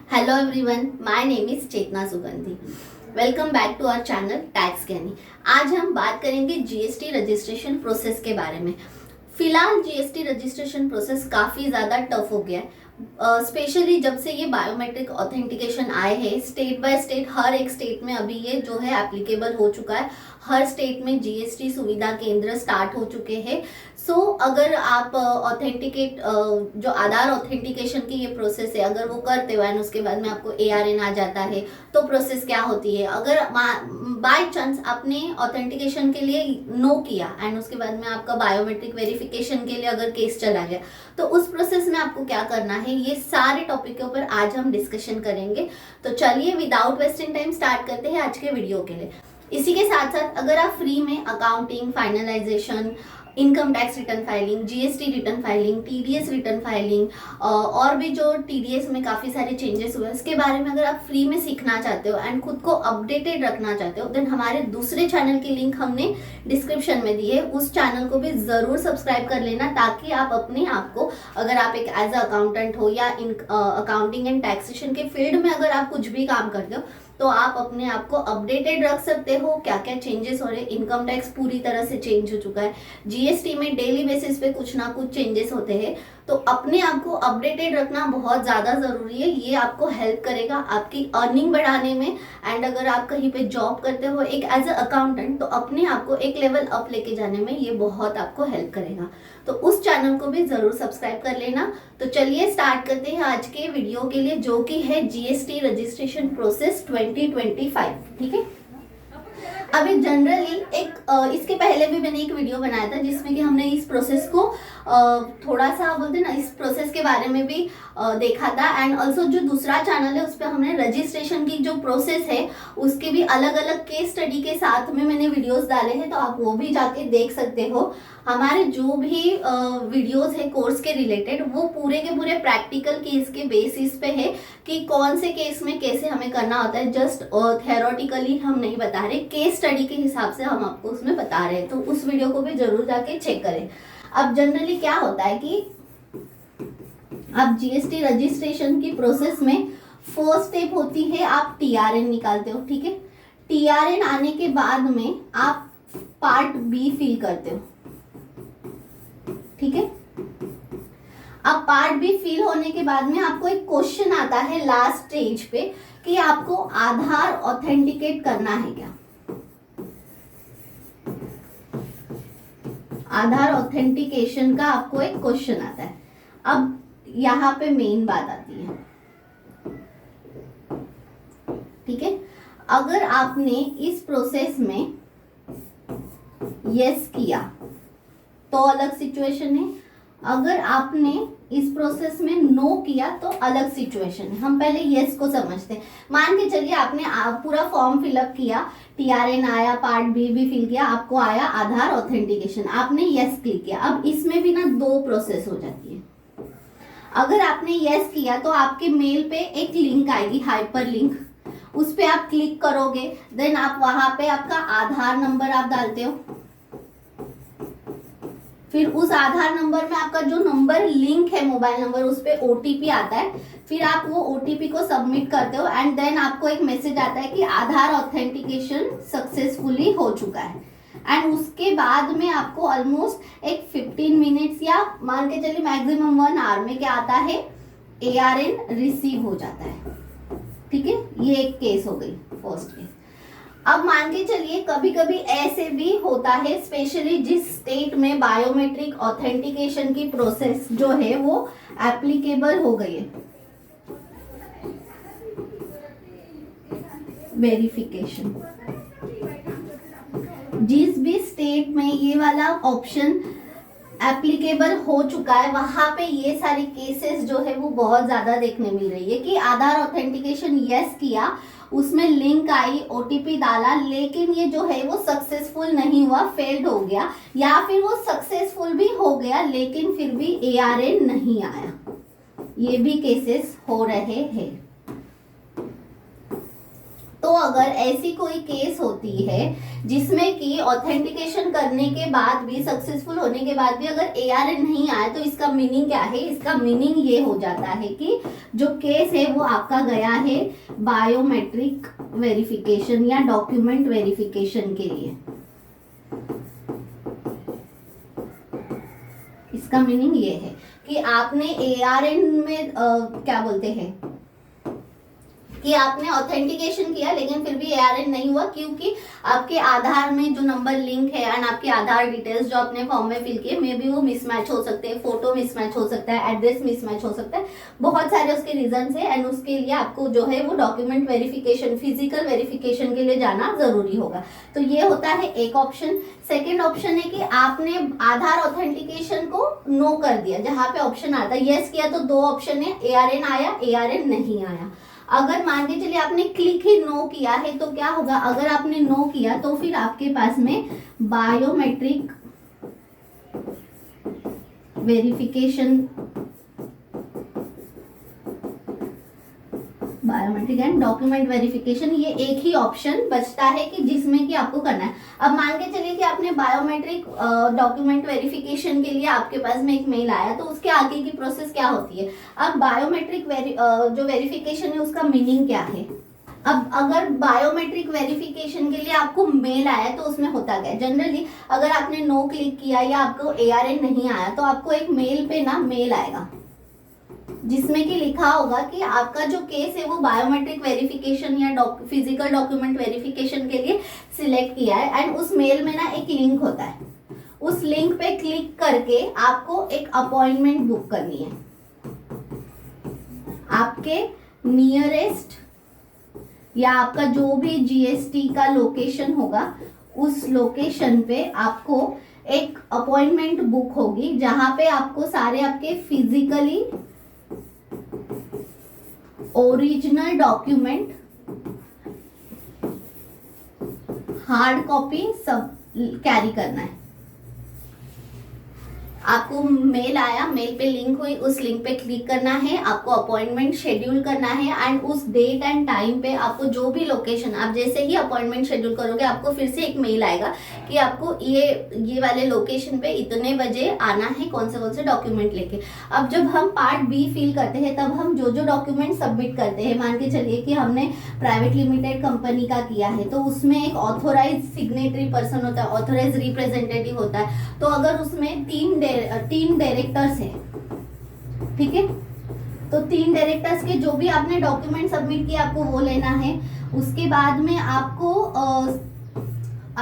Hello everyone, my name is Chetna Sugandhi. Welcome back to our channel tax Gyani. आज हम बात करेंगे जीएसटी रजिस्ट्रेशन प्रोसेस के बारे में. फिलहाल जीएसटी रजिस्ट्रेशन प्रोसेस काफ़ी ज़्यादा टफ हो गया है. स्पेशली जब से ये बायोमेट्रिक ऑथेंटिकेशन आए हैं, स्टेट बाय स्टेट हर एक स्टेट में अभी ये जो है एप्लीकेबल हो चुका है. हर स्टेट में जीएसटी सुविधा केंद्र स्टार्ट हो चुके हैं. सो अगर आप ऑथेंटिकेट जो आधार ऑथेंटिकेशन की ये प्रोसेस है, अगर वो करते हो एंड उसके बाद में आपको एआरएन आ जाता है, तो प्रोसेस क्या होती है. अगर बाय चांस आपने ऑथेंटिकेशन के लिए नो किया एंड उसके बाद में आपका बायोमेट्रिक वेरिफिकेशन के लिए अगर केस चला गया, तो उस प्रोसेस में आपको क्या करना है, ये सारे टॉपिक के ऊपर आज हम डिस्कशन करेंगे. तो चलिए विदाउट वेस्टिंग टाइम स्टार्ट करते हैं आज के वीडियो के लिए. इसी के साथ साथ अगर आप फ्री में accounting, finalisation, income tax return filing, GST return filing, TDS return filing और भी जो टीडीएस में काफ़ी सारे चेंजेस हुए उसके बारे में अगर आप फ्री में सीखना चाहते हो एंड खुद को अपडेटेड रखना चाहते हो, देन हमारे दूसरे चैनल की लिंक हमने डिस्क्रिप्शन में दी है. उस चैनल को भी ज़रूर सब्सक्राइब कर लेना, ताकि आप अपने आप को, अगर आप एक एज अ अकाउंटेंट हो या इन अकाउंटिंग एंड टैक्सेशन के फील्ड में अगर आप कुछ भी काम करते हो, तो आप अपने आप को अपडेटेड रख सकते हो. क्या क्या चेंजेस हो रहे हैं. इनकम टैक्स पूरी तरह से चेंज हो चुका है. जीएसटी में डेली बेसिस पे कुछ ना कुछ चेंजेस होते हैं. तो अपने आप को अपडेटेड रखना बहुत ज़्यादा ज़रूरी है. ये आपको हेल्प करेगा आपकी अर्निंग बढ़ाने में. एंड अगर आप कहीं पे जॉब करते हो एक एज अ अकाउंटेंट, तो अपने आप को एक लेवल अप लेके जाने में ये बहुत आपको हेल्प करेगा. तो उस चैनल को भी ज़रूर सब्सक्राइब कर लेना. तो चलिए स्टार्ट करते हैं आज के वीडियो के लिए, जो कि है जीएसटी रजिस्ट्रेशन प्रोसेस 2025. ठीक है. अभी जनरली इसके पहले भी मैंने एक वीडियो बनाया था जिसमें कि हमने इस प्रोसेस को थोड़ा सा बोलते ना, इस प्रोसेस के बारे में भी देखा था. एंड ऑल्सो जो दूसरा चैनल है उस पर हमने रजिस्ट्रेशन की जो प्रोसेस है उसके भी अलग अलग केस स्टडी के साथ में मैंने वीडियोस डाले हैं, तो आप वो भी जाके देख सकते हो. हमारे जो भी वीडियोस है कोर्स के रिलेटेड, वो पूरे के पूरे प्रैक्टिकल केस के बेसिस पे है कि कौन से केस में कैसे हमें करना होता है. जस्ट थ्योरेटिकली हम नहीं बता रहे, केस स्टडी के हिसाब से हम आपको उसमें बता रहे हैं. तो उस वीडियो को भी जरूर जाके चेक करें. अब जनरली क्या होता है कि अब जीएसटी रजिस्ट्रेशन की प्रोसेस में फर्स्ट स्टेप होती है आप टीआरएन निकालते हो. ठीक है. टीआरएन आने के बाद में आप पार्ट बी फिल करते हो. ठीक है. अब पार्ट बी फिल होने के बाद में आपको एक क्वेश्चन आता है लास्ट स्टेज पे कि आपको आधार ऑथेंटिकेट करना है क्या. आधार ऑथेंटिकेशन का आपको एक क्वेश्चन आता है. अब यहाँ पे मेन बात आती है. ठीक है. अगर आपने इस प्रोसेस में यस किया तो अलग सिचुएशन है. अगर आपने इस प्रोसेस में नो किया तो अलग सिचुएशन है. हम पहले यस को समझते हैं. मान के चलिए आपने पूरा फॉर्म फिलअप किया, टीआरएन आया, पार्ट बी भी फिल किया, आपको आया आधार ऑथेंटिकेशन, आपने यस क्लिक किया. अब इसमें भी ना दो प्रोसेस हो जाती है. अगर आपने यस किया तो आपके मेल पे एक लिंक आएगी, हाइपर लिंक, उस पर आप क्लिक करोगे. देन आप वहां पे आपका आधार नंबर आप डालते हो. फिर उस आधार नंबर में आपका जो नंबर लिंक है, मोबाइल नंबर, उस पर ओटीपी आता है. फिर आप वो ओटीपी को सबमिट करते हो एंड देन आपको एक मैसेज आता है कि आधार ऑथेंटिकेशन सक्सेसफुली हो चुका है. एंड उसके बाद में आपको ऑलमोस्ट एक 15 मिनट्स या मान के चलिए मैक्सिमम 1 आवर में क्या आता है, एआरएन रिसीव हो जाता है. ठीक है. ये एक केस हो गई, फर्स्ट केस. अब मान के चलिए कभी कभी ऐसे भी होता है, स्पेशली जिस स्टेट में बायोमेट्रिक ऑथेंटिकेशन की प्रोसेस जो है वो एप्लीकेबल हो गई है, वेरिफिकेशन, जिस भी स्टेट में ये वाला ऑप्शन एप्लीकेबल हो चुका है, वहां पे ये सारे केसेस जो है वो बहुत ज्यादा देखने मिल रही है कि आधार ऑथेंटिकेशन यस किया, उसमें लिंक आई, ओटीपी डाला, लेकिन ये जो है वो सक्सेसफुल नहीं हुआ, फेल्ड हो गया, या फिर वो सक्सेसफुल भी हो गया लेकिन फिर भी एआरएन नहीं आया. ये भी केसेस हो रहे हैं. तो अगर ऐसी कोई केस होती है जिसमें कि ऑथेंटिकेशन करने के बाद भी, सक्सेसफुल होने के बाद भी अगर ARN नहीं आया, तो इसका मीनिंग क्या है? इसका मीनिंग ये हो जाता है कि जो केस है वो आपका गया है बायोमेट्रिक वेरिफिकेशन या डॉक्यूमेंट वेरिफिकेशन के लिए। इसका मीनिंग ये है कि आपने ARN में क्या बोलते हैं कि आपने ऑथेंटिकेशन किया लेकिन फिर भी ARN नहीं हुआ, क्योंकि आपके आधार में जो नंबर लिंक है एंड आपके आधार डिटेल्स जो आपने फॉर्म में फिल किए, मे बी वो मिसमैच हो सकते हैं, फोटो मिसमैच हो सकता है, एड्रेस मिसमैच हो सकता है, बहुत सारे उसके रीजंस है एंड उसके लिए आपको जो है वो डॉक्यूमेंट वेरिफिकेशन, फिजिकल वेरिफिकेशन के लिए जाना जरूरी होगा। तो ये होता है एक ऑप्शन। सेकेंड ऑप्शन है कि आपने आधार ऑथेंटिकेशन को नो कर दिया, जहां पे ऑप्शन आता है यस किया तो दो ऑप्शन है, ARN आया, ARN नहीं आया। अगर मान के चलिए आपने क्लिक ही नो किया है तो क्या होगा? अगर आपने नो किया तो फिर आपके पास में biometric verification, biometric and document verification, ये एक ही ऑप्शन बचता है कि जिसमें कि आपको करना है। अब मान के चलिए कि आपने बायोमेट्रिक डॉक्यूमेंट वेरिफिकेशन के लिए आपके पास में एक मेल आया, तो उसके आगे की प्रोसेस क्या होती है? अब बायोमेट्रिक जो वेरिफिकेशन है उसका मीनिंग क्या है? अब अगर बायोमेट्रिक वेरिफिकेशन के लिए आपको मेल आया तो उसमें होता क्या है? जनरली अगर आपने नो क्लिक किया या आपको ARN नहीं आया तो आपको एक मेल पे ना मेल आएगा जिसमें कि लिखा होगा कि आपका जो केस है वो बायोमेट्रिक वेरिफिकेशन या फिजिकल डॉक्यूमेंट वेरिफिकेशन के लिए सिलेक्ट किया है, एंड उस मेल में ना एक लिंक होता है, उस लिंक पे क्लिक करके आपको एक अपॉइंटमेंट बुक करनी है। आपके नियरेस्ट या आपका जो भी GST का लोकेशन होगा उस लोकेशन पे आपको एक अपॉइंटमेंट बुक होगी, जहां पे आपको सारे आपके physically original document, hard copy सब कैरी करना है। आपको मेल आया, मेल पे लिंक हुई, उस लिंक पे क्लिक करना है, आपको अपॉइंटमेंट शेड्यूल करना है एंड उस डेट एंड टाइम पे आपको जो भी लोकेशन, आप जैसे ही अपॉइंटमेंट शेड्यूल करोगे आपको फिर से एक मेल आएगा कि आपको ये वाले लोकेशन पे इतने बजे आना है, कौन से डॉक्यूमेंट लेके। अब जब हम पार्ट B फिल करते हैं तब हम जो डॉक्यूमेंट सबमिट करते हैं, मान के चलिए कि हमने प्राइवेट लिमिटेड कंपनी का किया है तो उसमें एक ऑथोराइज सिग्नेटरी पर्सन होता है, ऑथोराइज रिप्रेजेंटेटिव होता है। तो अगर उसमें तीन डायरेक्टर्स है, ठीक है, तो 3 डायरेक्टर्स के जो भी आपने डॉक्यूमेंट सबमिट किया आपको वो लेना है। उसके बाद में आपको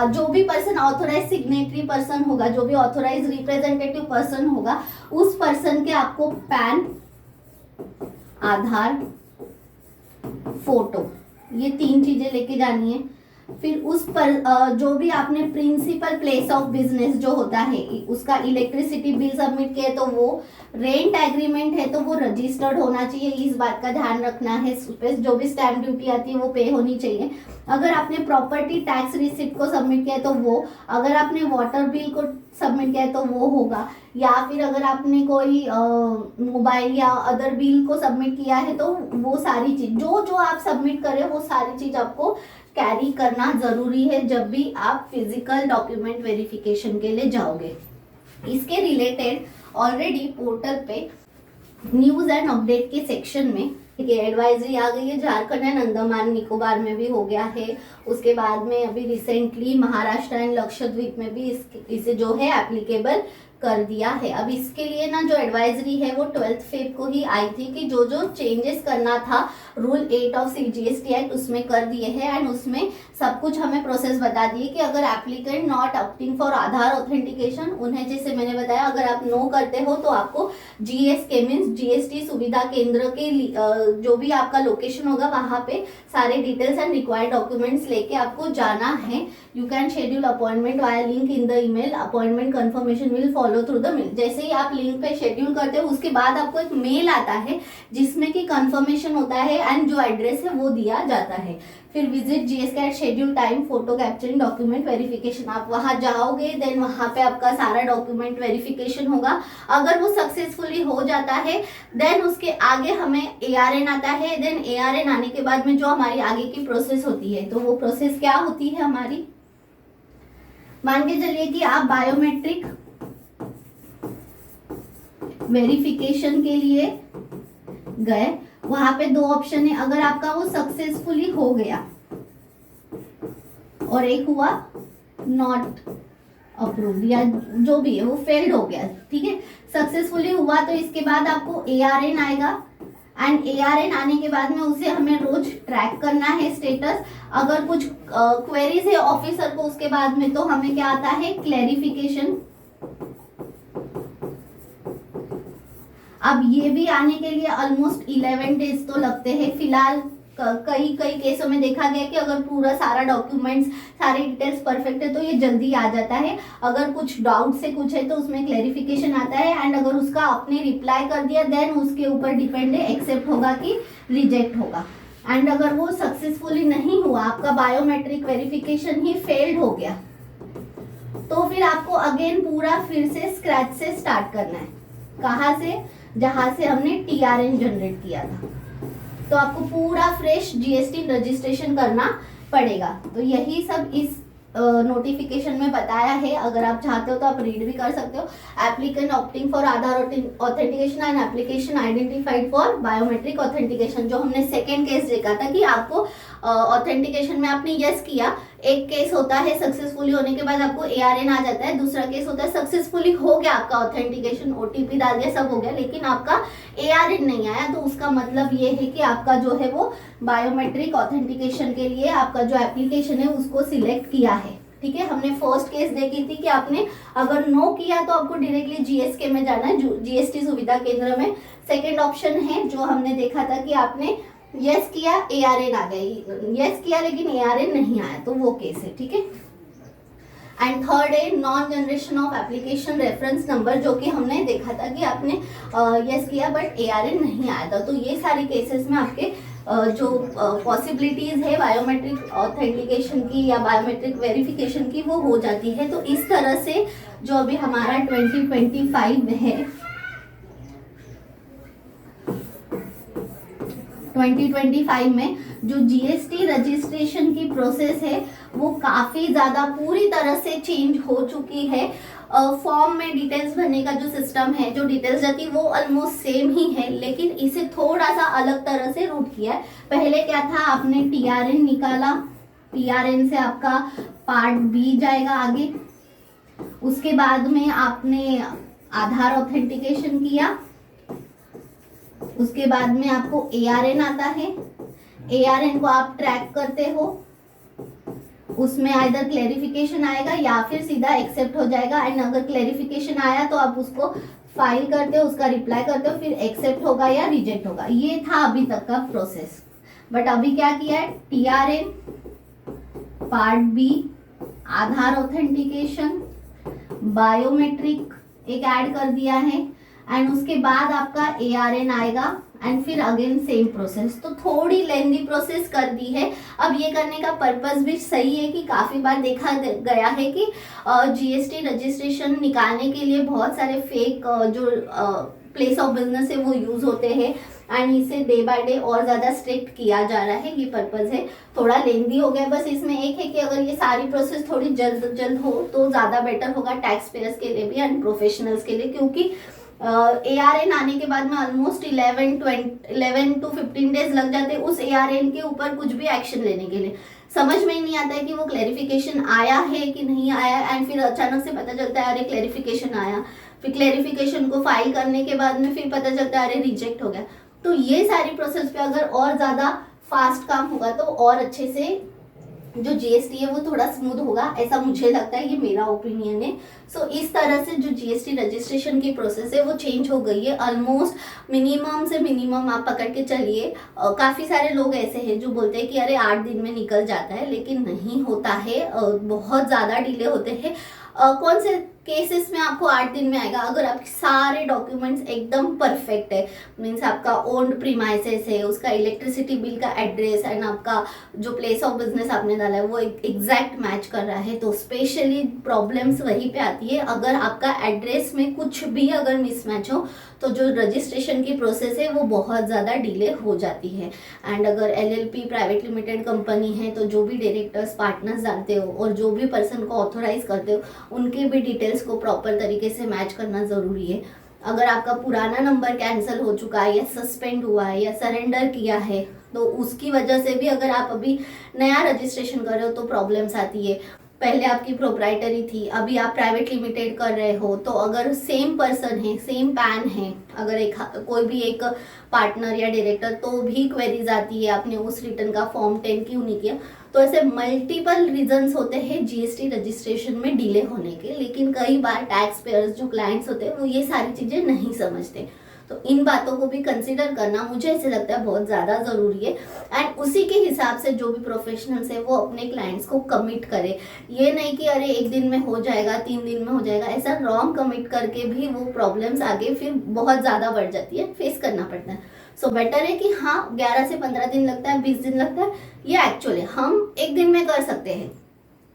जो भी पर्सन ऑथोराइज सिग्नेटरी पर्सन होगा, जो भी ऑथोराइज रिप्रेजेंटेटिव पर्सन होगा, उस पर्सन के आपको पैन, आधार, फोटो, ये 3 चीजें लेके जानी है। फिर उस पर जो भी आपने प्रिंसिपल प्लेस ऑफ बिजनेस जो होता है उसका इलेक्ट्रिसिटी बिल सबमिट किया तो वो, रेंट एग्रीमेंट है तो वो रजिस्टर्ड होना चाहिए, इस बात का ध्यान रखना है। जो भी स्टैम्प ड्यूटी आती है वो पे होनी चाहिए। अगर आपने प्रॉपर्टी टैक्स रिसिप्ट को सबमिट किया तो वो, अगर आपने वाटर बिल को सबमिट किया है तो वो होगा, या फिर अगर आपने कोई मोबाइल या अदर बिल को सबमिट किया है तो वो सारी चीज जो आप सबमिट करें वो सारी चीज आपको कैरी करना जरूरी है जब भी आप फिजिकल डॉक्यूमेंट वेरिफिकेशन के लिए जाओगे। इसके रिलेटेड ऑलरेडी पोर्टल पे न्यूज एंड अपडेट के सेक्शन में एडवाइजरी आ गई है। झारखंड एंड अंडमान निकोबार में भी हो गया है, उसके बाद में अभी रिसेंटली महाराष्ट्र एंड लक्षद्वीप में भी इसे जो है एप्लीकेबल कर दिया है। अब इसके लिए ना जो एडवाइजरी है वो 12 फेब को ही आई थी कि जो चेंजेस करना था रूल 8 ऑफ GST एक्ट उसमें कर दिए हैं एंड उसमें सब कुछ हमें प्रोसेस बता दिए कि अगर applicant not opting for Aadhaar authentication, उन्हें जैसे मैंने बताया अगर आप नो करते हो तो आपको GSK मीन्स GST सुविधा केंद्र के जो भी आपका लोकेशन होगा वहां पे सारे डिटेल्स एंड रिक्वायर्ड डॉक्यूमेंट्स लेके आपको जाना है। You can schedule appointment via link in the email, appointment confirmation will follow follow through the mail. जैसे ही आप लिंक पे शेड्यूल करते हो उसके बाद आपको एक मेल आता है जिसमें कि कंफर्मेशन होता है एंड जो एड्रेस है वो दिया जाता है। फिर visit GSCAT schedule time photo capturing document verification, आप वहां जाओगे, देन वहां पे आपका सारा डॉक्यूमेंट वेरिफिकेशन होगा। अगर वो सक्सेसफुली हो जाता है देन उसके आगे हमें ARN आता है। देन ARN आने के बाद में जो हमारी आगे की प्रोसेस होती है, तो वो प्रोसेस क्या होती है हमारी, मान के चलिए कि आप बायोमेट्रिक वेरिफिकेशन के लिए गए, वहां पे 2 ऑप्शन है, अगर आपका वो सक्सेसफुली हो गया और एक हुआ नॉट अप्रूव्ड या जो भी है वो फेल्ड हो गया, ठीक है। सक्सेसफुली हुआ तो इसके बाद आपको ARN आएगा एंड ARN आने के बाद में उसे हमें रोज ट्रैक करना है स्टेटस। अगर कुछ क्वेरीज है ऑफिसर को उसके बाद में, तो हमें क्या आता है, क्लैरिफिकेशन। अब ये भी आने के लिए ऑलमोस्ट 11 डेज तो लगते हैं। फिलहाल कई केसों में देखा गया कि अगर पूरा सारा डॉक्यूमेंट्स सारी डिटेल्स परफेक्ट है तो ये जल्दी आ जाता है। अगर कुछ डाउट से कुछ है तो उसमें क्लैरिफिकेशन आता है एंड अगर उसका आपने रिप्लाई कर दिया देन उसके ऊपर डिपेंड है एक्सेप्ट होगा कि रिजेक्ट होगा। एंड अगर वो सक्सेसफुली नहीं हुआ, आपका बायोमेट्रिक वेरिफिकेशन ही फेल्ड हो गया, तो फिर आपको अगेन पूरा फिर से स्क्रैच से स्टार्ट करना है। कहाँ से, जहां से हमने TRN जनरेट किया था, तो आपको पूरा फ्रेश GST रजिस्ट्रेशन करना पड़ेगा। तो यही सब इस नोटिफिकेशन में बताया है। अगर आप चाहते हो तो आप रीड भी कर सकते हो। Applicant opting for Aadhaar authentication and application identified for biometric authentication, जो हमने सेकेंड केस देखा था कि आपको ऑथेंटिकेशन में आपने यस किया, एक केस होता है सक्सेसफुली होने के बाद आपको ARN आ जाता है, दूसरा केस होता है सक्सेसफुली हो गया आपका ऑथेंटिकेशन, OTP डाल दिया, सब हो गया, लेकिन आपका ARN नहीं आया। तो उसका मतलब ये है कि आपका जो है वो बायोमेट्रिक ऑथेंटिकेशन के लिए आपका जो एप्लीकेशन है उसको सिलेक्ट किया है, ठीक है। हमने फर्स्ट केस देखी थी कि आपने अगर नो किया तो आपको डायरेक्टली GSK में जाना है, GST सुविधा केंद्र में। सेकेंड ऑप्शन है जो हमने देखा था कि आपने यस किया, ARN आ गई, यस किया लेकिन ARN नहीं आया, तो वो केस है, ठीक है। एंड थर्ड है non generation of application reference number, जो कि हमने देखा था कि आपने यस किया बट ARN नहीं आया था। तो ये सारी केसेस में आपके जो पॉसिबिलिटीज है बायोमेट्रिक ऑथेंटिकेशन की या बायोमेट्रिक वेरिफिकेशन की वो हो जाती है। तो इस तरह से जो अभी हमारा 2025 है, 2025 में जो GST रजिस्ट्रेशन की प्रोसेस है वो काफ़ी ज़्यादा पूरी तरह से चेंज हो चुकी है। फॉर्म में डिटेल्स भरने का जो सिस्टम है, जो डिटेल्स जाती है वो ऑलमोस्ट सेम ही है, लेकिन इसे थोड़ा सा अलग तरह से रूट किया है। पहले क्या था, आपने TRN निकाला, TRN से आपका पार्ट B जाएगा आगे, उसके बाद में आपने आधार ऑथेंटिकेशन किया, उसके बाद में आपको ARN आता है, ARN को आप ट्रैक करते हो, उसमें आइदर क्लैरिफिकेशन आएगा या फिर सीधा एक्सेप्ट हो जाएगा। एंड अगर क्लैरिफिकेशन आया तो आप उसको फाइल करते हो, उसका रिप्लाई करते हो, फिर एक्सेप्ट होगा या रिजेक्ट होगा। ये था अभी तक का प्रोसेस। बट अभी क्या किया है, TRN, पार्ट B, आधार ऑथेंटिकेशन, बायोमेट्रिक एक ऐड कर दिया है एंड उसके बाद आपका ARN आएगा एंड फिर अगेन सेम प्रोसेस। तो थोड़ी लेंदी प्रोसेस कर दी है। अब ये करने का पर्पस भी सही है कि काफ़ी बार देखा गया है कि GST रजिस्ट्रेशन निकालने के लिए बहुत सारे फेक जो प्लेस ऑफ बिजनेस है वो यूज़ होते हैं एंड इसे डे बाय डे और ज़्यादा स्ट्रिक्ट किया जा रहा है। ये पर्पस है, थोड़ा लेंदी हो गया। बस इसमें एक है कि अगर ये सारी प्रोसेस थोड़ी जल्द हो तो ज़्यादा बेटर होगा टैक्स पेयर्स के लिए भी एंड प्रोफेशनल्स के लिए, क्योंकि ARN आने के बाद में ऑलमोस्ट 11 to 15 डेज लग जाते हैं उस ARN के ऊपर कुछ भी एक्शन लेने के लिए। समझ में ही नहीं आता है कि वो क्लैरिफिकेशन आया है कि नहीं आया एंड फिर अचानक से पता चलता है अरे क्लैरिफिकेशन आया, फिर क्लैरिफिकेशन को फाइल करने के बाद में फिर पता चलता है अरे रिजेक्ट हो गया। तो ये सारी प्रोसेस पे अगर और ज़्यादा फास्ट काम होगा तो और अच्छे से जो GST है वो थोड़ा स्मूथ होगा, ऐसा मुझे लगता है, ये मेरा ओपिनियन है। सो इस तरह से जो GST रजिस्ट्रेशन की प्रोसेस है वो चेंज हो गई है। ऑलमोस्ट मिनिमम से मिनिमम आप पकड़ के चलिए, काफ़ी सारे लोग ऐसे हैं जो बोलते हैं कि अरे 8 दिन में निकल जाता है, लेकिन नहीं होता है, बहुत ज़्यादा डिले होते हैं। कौन से केसेस में आपको 8 दिन में आएगा अगर आपके सारे डॉक्यूमेंट्स एकदम परफेक्ट है। मीन्स आपका ओन्ड प्रीमाइसेस है, उसका इलेक्ट्रिसिटी बिल का एड्रेस एंड आपका जो प्लेस ऑफ बिजनेस आपने डाला है वो एग्जैक्ट मैच कर रहा है। तो स्पेशली प्रॉब्लम्स वहीं पे आती है अगर आपका एड्रेस में कुछ भी अगर मिसमैच हो तो जो रजिस्ट्रेशन की प्रोसेस है वो बहुत ज़्यादा डिले हो जाती है। एंड अगर LLP प्राइवेट लिमिटेड कंपनी है तो जो भी डायरेक्टर्स पार्टनर्स डालते हो और जो भी पर्सन को ऑथोराइज करते हो उनके भी डिटेल्स को प्रॉपर तरीके से मैच करना ज़रूरी है। अगर आपका पुराना नंबर कैंसिल हो चुका है या सस्पेंड हुआ है या सरेंडर किया है तो उसकी वजह से भी अगर आप अभी नया रजिस्ट्रेशन कर रहे हो तो प्रॉब्लम्स आती है। पहले आपकी प्रोप्राइटरी थी, अभी आप प्राइवेट लिमिटेड कर रहे हो, तो अगर सेम पर्सन है, सेम पैन है, अगर एक कोई भी एक पार्टनर या डायरेक्टर तो भी क्वेरीज आती है आपने उस रिटर्न का फॉर्म 10 क्यों नहीं किया। तो ऐसे मल्टीपल रीजंस होते हैं जीएसटी रजिस्ट्रेशन में डिले होने के, लेकिन कई बार टैक्स पेयर्स जो क्लाइंट्स होते हैं वो ये सारी चीज़ें नहीं समझते। तो इन बातों को भी कंसिडर करना मुझे ऐसे लगता है बहुत ज़्यादा ज़रूरी है। एंड उसी के हिसाब से जो भी प्रोफेशनल्स है वो अपने क्लाइंट्स को कमिट करे। ये नहीं कि अरे 1 दिन में हो जाएगा, 3 दिन में हो जाएगा, ऐसा रॉन्ग कमिट करके भी वो प्रॉब्लम्स आगे फिर बहुत ज़्यादा बढ़ जाती है, फेस करना पड़ता है। सो बेटर है कि हाँ 11 से 15 दिन लगता है, 20 दिन लगता है, ये एक्चुअली हम 1 दिन में कर सकते हैं,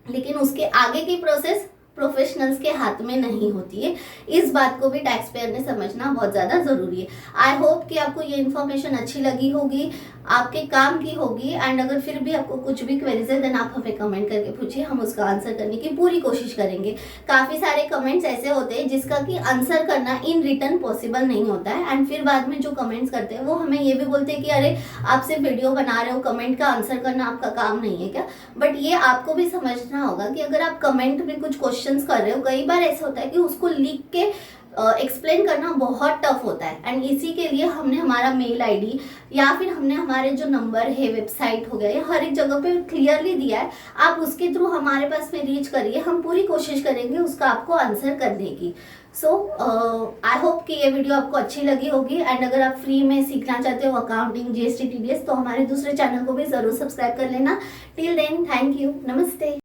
लेकिन उसके आगे की प्रोसेस प्रोफेशनल्स के हाथ में नहीं होती है। इस बात को भी टैक्स पेयर ने समझना बहुत ज़्यादा ज़रूरी है। आई होप कि आपको ये इन्फॉर्मेशन अच्छी लगी होगी, आपके काम की होगी। एंड अगर फिर भी आपको कुछ भी क्वेरीज है देन आप हमें कमेंट करके पूछिए, हम उसका आंसर करने की पूरी कोशिश करेंगे। काफ़ी सारे कमेंट्स ऐसे होते हैं जिसका कि आंसर करना इन रिटर्न पॉसिबल नहीं होता है। एंड फिर बाद में जो कमेंट्स करते हैं वो हमें ये भी बोलते हैं कि अरे आप सिर्फ वीडियो बना रहे हो, कमेंट का आंसर करना आपका काम नहीं है क्या। बट ये आपको भी समझना होगा कि अगर आप कमेंट में कुछ क्वेश्चंस कर रहे हो, कई बार ऐसा होता है कि उसको लिख के एक्सप्लेन करना बहुत टफ होता है। एंड इसी के लिए हमने हमारा मेल आईडी या फिर हमने हमारे जो नंबर है, वेबसाइट हो गया, ये हर एक जगह पे क्लियरली दिया है। आप उसके थ्रू हमारे पास में रीच करिए, हम पूरी कोशिश करेंगे उसका आपको आंसर करने की। सो आई होप कि ये वीडियो आपको अच्छी लगी होगी। एंड अगर आप फ्री में सीखना चाहते हो अकाउंटिंग, GST, TDS तो हमारे दूसरे चैनल को भी ज़रूर सब्सक्राइब कर लेना। टिल देन थैंक यू, नमस्ते।